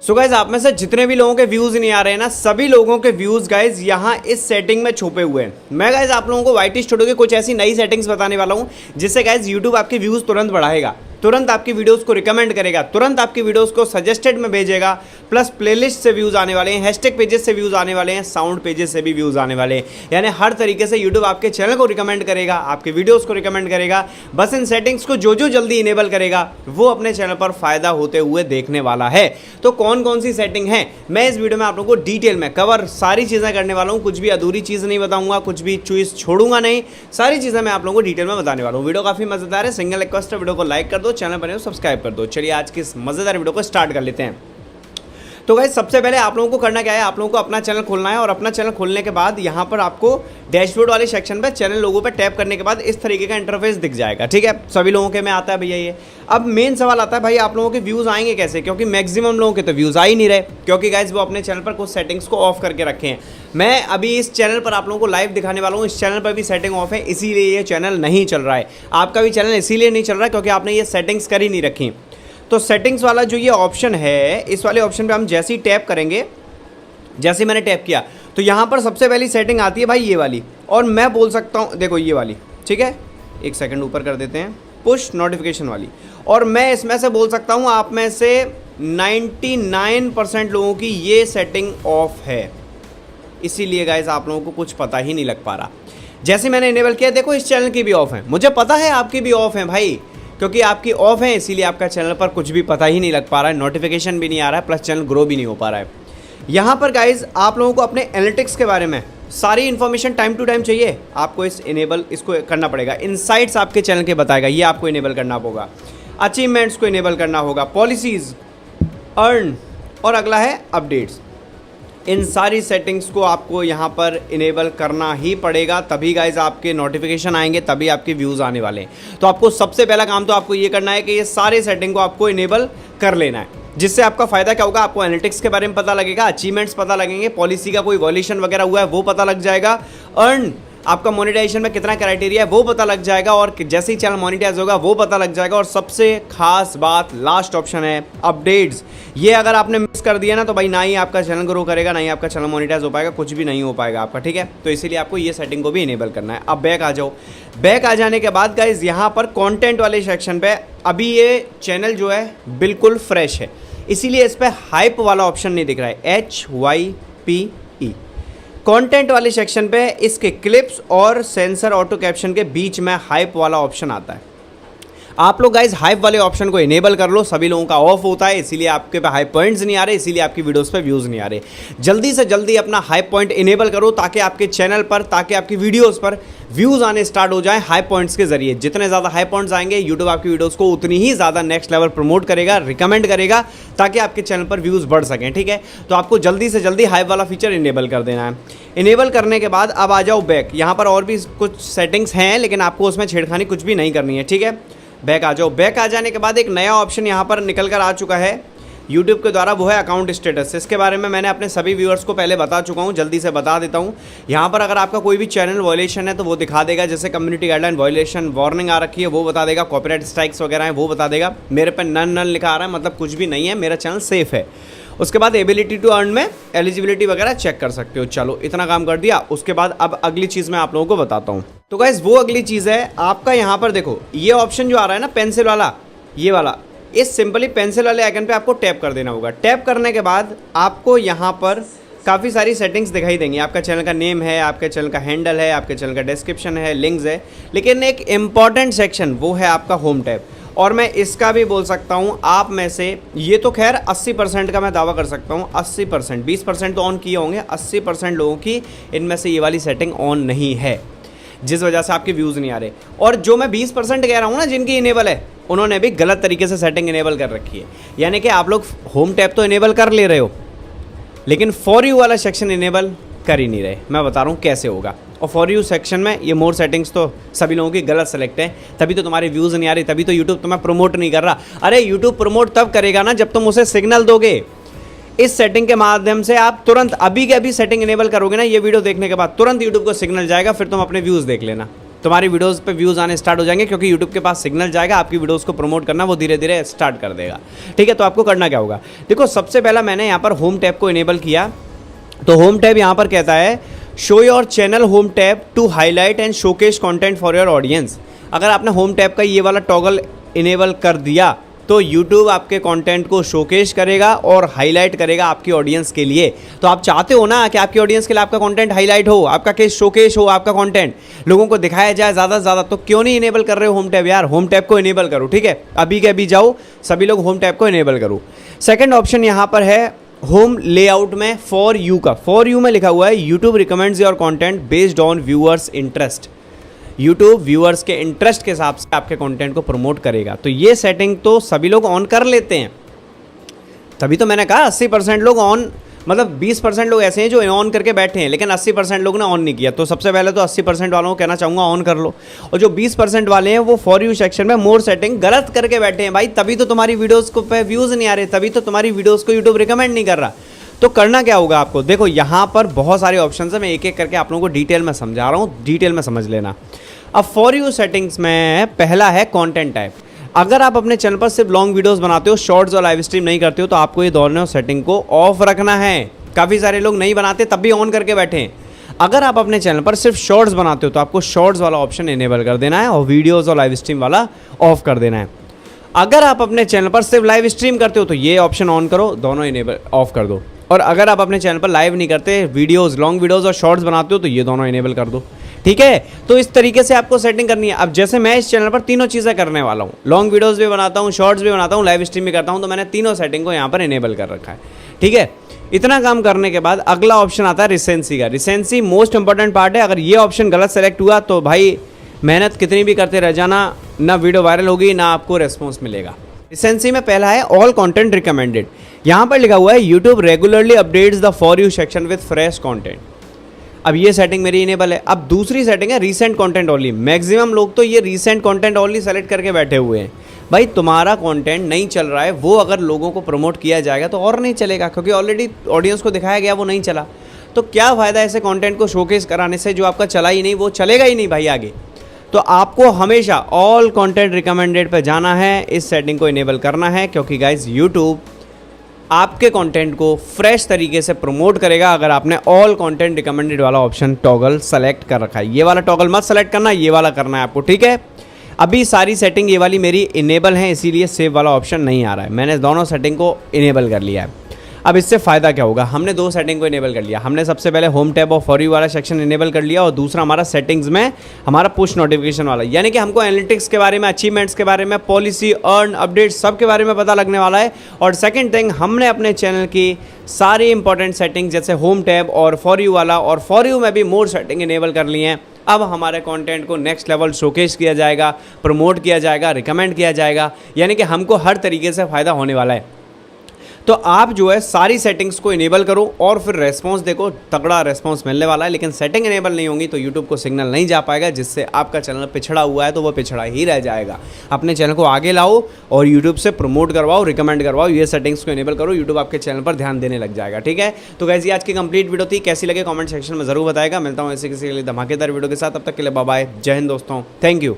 So guys आप में से जितने भी लोगों के व्यूज नहीं आ रहे हैं ना, सभी लोगों के व्यूज गाइज यहाँ इस सेटिंग में छुपे हुए हैं। मैं गाइज आप लोगों को वाईटी स्टूडियो की कुछ ऐसी नई सेटिंग्स बताने वाला हूँ जिससे गाइज यूट्यूब आपके व्यूज तुरंत बढ़ाएगा, तुरंत आपकी वीडियोस को रिकमेंड करेगा, तुरंत आपकी वीडियोस को सजेस्टेड में भेजेगा। प्लस प्लेलिस्ट से व्यूज आने वाले हैं, हैशटैग पेजेस से व्यूज आने वाले हैं, साउंड पेजेस से भी व्यूज आने वाले हैं। यानी हर तरीके से यूट्यूब आपके चैनल को रिकमेंड करेगा, आपके वीडियोस को रिकमेंड करेगा। बस इन सेटिंग्स को जो जल्दी इनेबल करेगा वो अपने चैनल पर फायदा होते हुए देखने वाला है। तो कौन कौन सी सेटिंग है मैं इस वीडियो में आप लोगों को डिटेल में कवर सारी चीजें करने वाला हूँ। कुछ भी अधूरी चीज नहीं बताऊंगा, कुछ भी चॉइस छोड़ूंगा नहीं, सारी चीजें मैं आप लोगों को डिटेल में बताने वाला हूँ। वीडियो काफी मजेदार है, सिंगल रिक्वेस्ट है, वीडियो को लाइक कर दो, चैनल बने हो सब्सक्राइब कर दो। चलिए आज की इस मजेदार वीडियो को स्टार्ट कर लेते हैं। तो गाइस सबसे पहले आप लोगों को करना क्या है, आप लोगों को अपना चैनल खोलना है और अपना चैनल खोलने के बाद यहाँ पर आपको डैशबोर्ड वाले सेक्शन पे चैनल लोगो पे टैप करने के बाद इस तरीके का इंटरफेस दिख जाएगा। ठीक है, सभी लोगों के में आता है भैया ये। अब मेन सवाल आता है भाई आप लोगों के व्यूज़ आएंगे कैसे, क्योंकि मैक्सिमम लोगों के तो व्यूज़ आ ही नहीं रहे, क्योंकि गाइस वो अपने चैनल पर कुछ सेटिंग्स को ऑफ करके रखे हैं। मैं अभी इस चैनल पर आप लोगों को लाइव दिखाने वाला हूँ, इस चैनल पर भी सेटिंग ऑफ है, इसीलिए ये चैनल नहीं चल रहा है। आपका भी चैनल इसीलिए नहीं चल रहा है क्योंकि आपने ये सेटिंग्स कर ही नहीं रखी। तो सेटिंग्स वाला जो ये ऑप्शन है, इस वाले ऑप्शन पे हम जैसे ही टैप करेंगे, जैसे मैंने टैप किया तो यहाँ पर सबसे पहली सेटिंग आती है भाई ये वाली, और मैं बोल सकता हूँ देखो ये वाली। ठीक है, एक सेकंड ऊपर कर देते हैं, पुश नोटिफिकेशन वाली। और मैं इसमें से बोल सकता हूँ आप में से 99% लोगों की ये सेटिंग ऑफ है, इसीलिए गाइस आप लोगों को कुछ पता ही नहीं लग पा रहा। जैसे मैंने इनेबल किया देखो इस चैनल की भी ऑफ है, मुझे पता है आपकी भी ऑफ है भाई, क्योंकि आपकी ऑफ है इसीलिए आपका चैनल पर कुछ भी पता ही नहीं लग पा रहा है, नोटिफिकेशन भी नहीं आ रहा है, प्लस चैनल ग्रो भी नहीं हो पा रहा है। यहाँ पर गाइज आप लोगों को अपने एनालिटिक्स के बारे में सारी इन्फॉर्मेशन टाइम टू टाइम चाहिए, आपको इसको करना पड़ेगा। इनसाइट्स आपके चैनल के बताएगा, ये आपको इनेबल करना होगा। अचीवमेंट्स को इनेबल करना होगा, पॉलिसीज़, अर्न, और अगला है अपडेट्स। इन सारी सेटिंग्स को आपको यहाँ पर इनेबल करना ही पड़ेगा, तभी गाइज आपके नोटिफिकेशन आएंगे, तभी आपके व्यूज़ आने वाले हैं। तो आपको सबसे पहला काम तो आपको ये करना है कि ये सारे सेटिंग को आपको इनेबल कर लेना है, जिससे आपका फ़ायदा क्या होगा, आपको एनालिटिक्स के बारे में पता लगेगा, अचीवमेंट्स पता लगेंगे, पॉलिसी का कोई वॉल्यूशन वगैरह हुआ है वो पता लग जाएगा, अर्न आपका मोनेटाइजेशन में कितना क्राइटेरिया है वो पता लग जाएगा, और जैसे ही चैनल मोनेटाइज होगा वो पता लग जाएगा। और सबसे खास बात लास्ट ऑप्शन है अपडेट्स। ये अगर आपने मिस कर दिया ना तो भाई ना ही आपका चैनल ग्रो करेगा, ना ही आपका चैनल मोनेटाइज हो पाएगा, कुछ भी नहीं हो पाएगा आपका। ठीक है, तो इसीलिए आपको ये सेटिंग को भी इनेबल करना है। अब बैक आ जाओ। बैक आ जाने के बाद गाइज यहाँ पर कॉन्टेंट वाले सेक्शन पे अभी ये चैनल जो है बिल्कुल फ्रेश है, इसीलिए इस पर हाइप वाला ऑप्शन नहीं दिख रहा है, HYPE। कंटेंट वाले सेक्शन पे इसके क्लिप्स और सेंसर ऑटो कैप्शन के बीच में हाइप वाला ऑप्शन आता है। आप लोग गाइज हाइप वाले ऑप्शन को इनेबल कर लो, सभी लोगों का ऑफ होता है, इसीलिए आपके पे हाइप पॉइंट्स नहीं आ रहे, इसीलिए आपकी वीडियोस पे व्यूज़ नहीं आ रहे। जल्दी से जल्दी अपना हाइप पॉइंट इनेबल करो ताकि आपके चैनल पर, ताकि आपकी वीडियोस पर व्यूज़ आने स्टार्ट हो जाएं हाइप पॉइंट्स के जरिए। जितने ज़्यादा हाइप पॉइंट्स आएंगे यूट्यूब आपकी वीडियोज़ को उतनी ही ज़्यादा नेक्स्ट लेवल प्रमोट करेगा, रिकमेंड करेगा, ताकि आपके चैनल पर व्यूज़ बढ़ सकें। ठीक है, तो आपको जल्दी से जल्दी हाइप वाला फीचर इनेबल कर देना है। इनेबल करने के बाद अब आ जाओ बैक। यहाँ पर और भी कुछ सेटिंग्स हैं लेकिन आपको उसमें छेड़खानी कुछ भी नहीं करनी है। ठीक है, बैक आ जाओ। बैक आ जाने के बाद एक नया ऑप्शन यहाँ पर निकल कर आ चुका है यूट्यूब के द्वारा, वो है अकाउंट स्टेटस। इसके बारे में मैंने अपने सभी व्यूअर्स को पहले बता चुका हूँ, जल्दी से बता देता हूँ। यहाँ पर अगर आपका कोई भी चैनल वॉयलेशन है तो वो दिखा देगा, जैसे कम्युनिटी गाइडलाइन वॉयलेशन वार्निंग आ रखी है वो बता देगा, कॉपीराइट स्ट्राइक्स वगैरह हैं वो बता देगा। मेरे पे नन लिखा आ रहा है, मतलब कुछ भी नहीं है, मेरा चैनल सेफ है। उसके बाद एबिलिटी टू अर्न में एलिजिबिलिटी वगैरह चेक कर सकते हो। चलो इतना काम कर दिया। उसके बाद अब अगली चीज़ मैं आप लोगों को बताता हूँ। तो गाइस वो अगली चीज़ है आपका, यहाँ पर देखो ये ऑप्शन जो आ रहा है ना पेंसिल वाला, ये वाला, इस सिंपली पेंसिल वाले आइकन पे आपको टैप कर देना होगा। टैप करने के बाद आपको यहाँ पर काफ़ी सारी सेटिंग्स दिखाई देंगी। आपका चैनल का नेम है, आपके चैनल का हैंडल है, आपके चैनल का डिस्क्रिप्शन है, लिंक्स है, लेकिन एक इम्पॉर्टेंट सेक्शन वो है आपका होम टैब। और मैं इसका भी बोल सकता हूँ आप में से, ये तो खैर 80% का मैं दावा कर सकता हूँ, 80%, 20% तो ऑन किए होंगे, 80% लोगों की इनमें से ये वाली सेटिंग ऑन नहीं है, जिस वजह से आपके व्यूज़ नहीं आ रहे। और जो मैं 20% कह रहा हूँ ना जिनकी इनेबल है, उन्होंने भी गलत तरीके से सेटिंग इनेबल कर रखी है। यानी कि आप लोग होम टैब तो इनेबल कर ले रहे हो लेकिन फॉर यू वाला सेक्शन इनेबल कर ही नहीं रहे। मैं बता रहा हूँ कैसे होगा। और फॉर यू सेक्शन में ये मोर सेटिंग्स तो सभी लोगों की गलत सेलेक्ट है, तभी तो तुम्हारे व्यूज़ नहीं आ रही, तभी तो यूट्यूब तुम्हें प्रमोट नहीं कर रहा। अरे यूट्यूब प्रमोट तब करेगा ना जब तुम उसे सिग्नल दोगे। इस सेटिंग के माध्यम से आप तुरंत अभी के अभी सेटिंग इनेबल करोगे ना, ये वीडियो देखने के बाद तुरंत यूट्यूब को सिग्नल जाएगा, फिर तुम अपने व्यूज़ देख लेना। तुम्हारी वीडियोस पे व्यूज़ आने स्टार्ट हो जाएंगे, क्योंकि यूट्यूब के पास सिग्नल जाएगा, आपकी वीडियोस को प्रमोट करना वो धीरे धीरे स्टार्ट कर देगा। ठीक है, तो आपको करना क्या होगा, देखो सबसे पहला मैंने यहाँ पर होम टैब को इनेबल किया। तो होम टैब यहाँ पर कहता है show your channel home tab to highlight and showcase content for your audience. अगर आपने होम टैब का ये वाला टॉगल इनेबल कर दिया तो YouTube आपके कंटेंट को शोकेस करेगा और हाईलाइट करेगा आपकी ऑडियंस के लिए। तो आप चाहते हो ना कि आपकी ऑडियंस के लिए आपका कंटेंट हाईलाइट हो, आपका केस शोकेस हो, आपका कंटेंट लोगों को दिखाया जाए ज़्यादा से ज़्यादा, तो क्यों नहीं इनेबल कर रहे हो होम टैब यार। होम टैब को इनेबल करो, ठीक है, अभी के अभी जाओ सभी लोग होम टैब को इनेबल करो। सेकेंड ऑप्शन यहाँ पर है होम लेआउट में फॉर यू का। फॉर यू में लिखा हुआ है YouTube recommends your content based on viewers interest. YouTube viewers के इंटरेस्ट के हिसाब से आपके कंटेंट को प्रमोट करेगा। तो ये सेटिंग तो सभी लोग ऑन कर लेते हैं, तभी तो मैंने कहा 80% लोग ऑन, मतलब 20% लोग ऐसे हैं जो ऑन करके बैठे हैं, लेकिन 80% लोग ने ऑन नहीं किया। तो सबसे पहले तो 80% वालों को कहना चाहूँगा ऑन कर लो। और जो 20% वाले हैं वो फॉर यू सेक्शन में मोर सेटिंग गलत करके बैठे हैं भाई, तभी तो तुम्हारी वीडियोज़ को पे व्यूज़ नहीं आ रहे, तभी तो तुम्हारी वीडियोज़ को यूट्यूब रिकमेंड नहीं कर रहा। तो करना क्या होगा आपको, देखो यहाँ पर बहुत सारे ऑप्शन है, मैं एक एक करके आप लोगों को डिटेल में समझा रहा हूँ, डिटेल में समझ लेना। अब फॉर यू सेटिंग्स में पहला है कंटेंट टाइप। अगर आप अपने चैनल पर सिर्फ लॉन्ग वीडियोस बनाते हो, शॉर्ट्स और लाइव स्ट्रीम नहीं करते हो, तो आपको ये दोनों सेटिंग को ऑफ रखना है। काफ़ी सारे लोग नहीं बनाते तब भी ऑन करके बैठे हैं। अगर आप अपने चैनल पर सिर्फ शॉर्ट्स बनाते हो तो आपको शॉर्ट्स वाला ऑप्शन इनेबल कर देना है और वीडियोज़ और लाइव स्ट्रीम वाला ऑफ कर देना है। अगर आप अपने चैनल पर सिर्फ लाइव स्ट्रीम करते हो तो ये ऑप्शन ऑन करो, दोनों इनेबल ऑफ कर दो। और अगर आप अपने चैनल पर लाइव नहीं करते, वीडियोस लॉन्ग वीडियोस और शॉर्ट्स बनाते हो, तो ये दोनों इनेबल कर दो। ठीक है, तो इस तरीके से आपको सेटिंग करनी है। अब जैसे मैं इस चैनल पर तीनों चीज़ें करने वाला हूँ, लॉन्ग वीडियोस भी बनाता हूँ, शॉर्ट्स भी बनाता हूँ, लाइव स्ट्रीम भी करता हूँ, तो मैंने तीनों सेटिंग को यहाँ पर इनेबल कर रखा है। ठीक है, इतना काम करने के बाद अगला ऑप्शन आता है रिसेंसी का। रिसेंसी मोस्ट इंपॉर्टेंट पार्ट है। अगर ये ऑप्शन गलत सेलेक्ट हुआ तो भाई मेहनत कितनी भी करते रह जाना, ना वीडियो वायरल होगी ना आपको रेस्पॉन्स मिलेगा। रिसेंसी में पहला है ऑल कंटेंट रिकमेंडेड। यहाँ पर लिखा हुआ है YouTube regularly updates the for you section with fresh content. अब ये सेटिंग मेरी इनेबल है। अब दूसरी सेटिंग है रीसेंट कंटेंट ओनली। मैक्सिमम लोग तो ये रीसेंट कंटेंट ओनली सेलेक्ट करके बैठे हुए हैं। भाई तुम्हारा कंटेंट नहीं चल रहा है, वो अगर लोगों को प्रमोट किया जाएगा तो और नहीं चलेगा, क्योंकि ऑलरेडी ऑडियंस को दिखाया गया वो नहीं चला। तो क्या फ़ायदा ऐसे कंटेंट को शोकेस कराने से जो आपका चला ही नहीं, वो चलेगा ही नहीं भाई आगे। तो आपको हमेशा ऑल कंटेंट रिकमेंडेड पे जाना है, इस सेटिंग को इनेबल करना है, क्योंकि गाइज यूट्यूब आपके कंटेंट को फ्रेश तरीके से प्रमोट करेगा अगर आपने ऑल कंटेंट रिकमेंडेड वाला ऑप्शन टॉगल सेलेक्ट कर रखा है। ये वाला टॉगल मत सेलेक्ट करना, ये वाला करना है आपको। ठीक है, अभी सारी सेटिंग ये वाली मेरी इनेबल है, इसीलिए सेव वाला ऑप्शन नहीं आ रहा है। मैंने दोनों सेटिंग को इनेबल कर लिया है। अब इससे फ़ायदा क्या होगा, हमने दो सेटिंग को इनेबल कर लिया। हमने सबसे पहले होम टैब और फॉर यू वाला सेक्शन इनेबल कर लिया, और दूसरा हमारा सेटिंग्स में हमारा पुश नोटिफिकेशन वाला, यानी कि हमको एनालिटिक्स के बारे में, अचीवमेंट्स के बारे में, पॉलिसी, अर्न, अपडेट सब के बारे में पता लगने वाला है। और सेकंड थिंग, हमने अपने चैनल की सारी इंपॉर्टेंट सेटिंग जैसे होम टैब और फॉर यू वाला, और फॉर यू में भी मोर सेटिंग इनेबल कर ली हैं। अब हमारे कंटेंट को नेक्स्ट लेवल शोकेस किया जाएगा, प्रमोट किया जाएगा, रिकमेंड किया जाएगा, यानी कि हमको हर तरीके से फ़ायदा होने वाला है। तो आप जो है सारी सेटिंग्स को इनेबल करो और फिर रेस्पॉन्स देखो, तगड़ा रेस्पॉन्स मिलने वाला है। लेकिन सेटिंग इनेबल नहीं होंगी तो यूट्यूब को सिग्नल नहीं जा पाएगा, जिससे आपका चैनल पिछड़ा हुआ है तो वो पिछड़ा ही रह जाएगा। अपने चैनल को आगे लाओ और यूट्यूब से प्रमोट करवाओ, रिकमेंड करवाओ, ये सेटिंग्स को इनेबल करो, यूट्यूब आपके चैनल पर ध्यान देने लग जाएगा। ठीक है, तो गाइस ये आज की कंप्लीट वीडियो थी। कैसी लगे कमेंट सेक्शन में जरूर बताएगा। मिलता हूँ ऐसे किसी के लिए धमाकेदार वीडियो के साथ, तब तक के लिए बाय बाय, जय हिंद दोस्तों, थैंक यू।